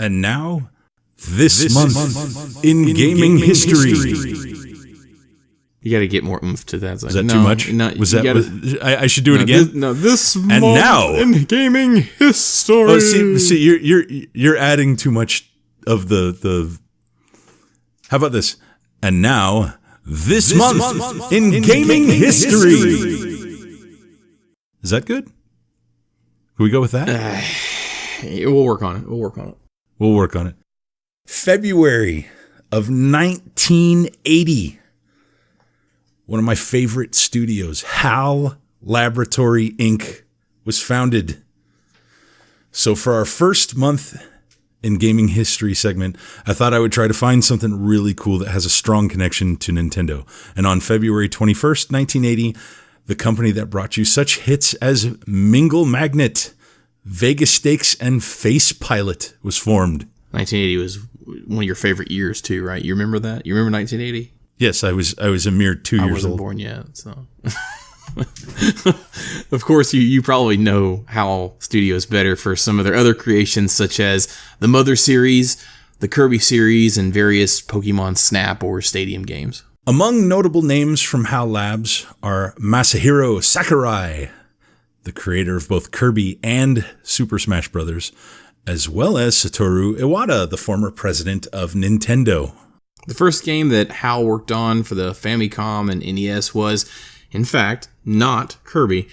And now, this month in gaming history. You got to get more oomph to that. It's like, Is that too much? No, I should do it again. This and month now in gaming history. Oh, see, you're adding too much of the. How about this? And now, this month in gaming history. Is that good? Can we go with that? We'll work on it. We'll work on it. February of 1980. One of my favorite studios, HAL Laboratory, Inc., was founded. So for our first month in gaming history segment, I thought I would try to find something really cool that has a strong connection to Nintendo. And on February 21st, 1980, the company that brought you such hits as Mingle Magnet, Vegas Stakes, and Face Pilot was formed. 1980 was one of your favorite years too, right? You remember that? You remember 1980? Yes, I was a mere 2 years old. I wasn't born yet, so. Of course, you probably know HAL Studios better for some of their other creations, such as the Mother series, the Kirby series, and various Pokemon Snap or Stadium games. Among notable names from HAL Labs are Masahiro Sakurai, the creator of both Kirby and Super Smash Bros., as well as Satoru Iwata, the former president of Nintendo. The first game that HAL worked on for the Famicom and NES was, in fact, not Kirby.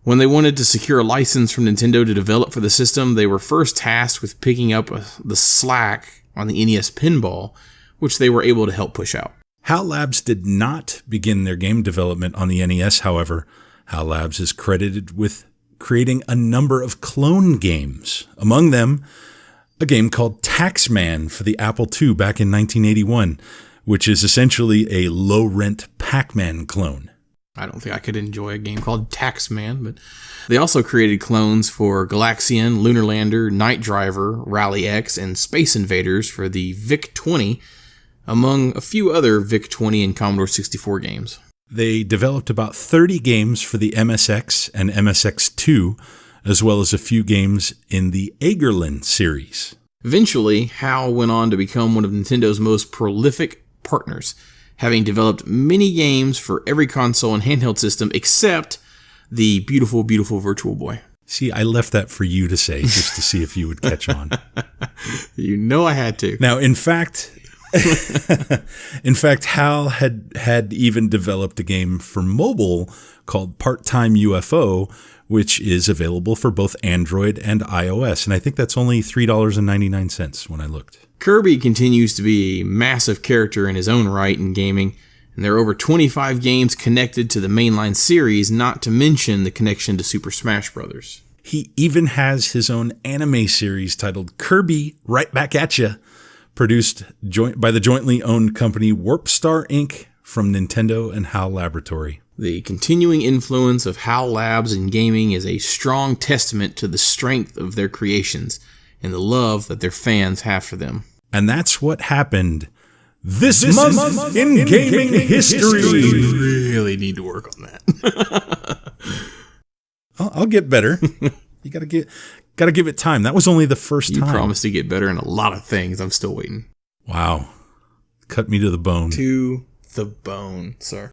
When they wanted to secure a license from Nintendo to develop for the system, they were first tasked with picking up the slack on the NES pinball, which they were able to help push out. HAL Labs did not begin their game development on the NES, however. HAL Labs is credited with creating a number of clone games. Among them, a game called Taxman for the Apple II back in 1981, which is essentially a low-rent Pac-Man clone. I don't think I could enjoy a game called Taxman, but they also created clones for Galaxian, Lunar Lander, Night Driver, Rally X, and Space Invaders for the VIC-20, among a few other VIC-20 and Commodore 64 games. They developed about 30 games for the MSX and MSX2, as well as a few games in the Agerlin series. Eventually, HAL went on to become one of Nintendo's most prolific partners, having developed many games for every console and handheld system except the beautiful, beautiful Virtual Boy. See, I left that for you to say, just to see if you would catch on. You know I had to. Now, in fact, HAL had even developed a game for mobile called Part-Time UFO, which is available for both Android and iOS. And I think that's only $3.99 when I looked. Kirby continues to be a massive character in his own right in gaming, and there are over 25 games connected to the mainline series, not to mention the connection to Super Smash Bros. He even has his own anime series titled Kirby Right Back At Ya, produced by the jointly owned company Warp Star Inc. from Nintendo and HAL Laboratory. The continuing influence of HAL Labs in gaming is a strong testament to the strength of their creations and the love that their fans have for them. And that's what happened this month in gaming history. We really need to work on that. I'll get better. You gotta give it time. That was only the first time. You promised to get better in a lot of things. I'm still waiting. Wow. Cut me to the bone. To the bone, sir.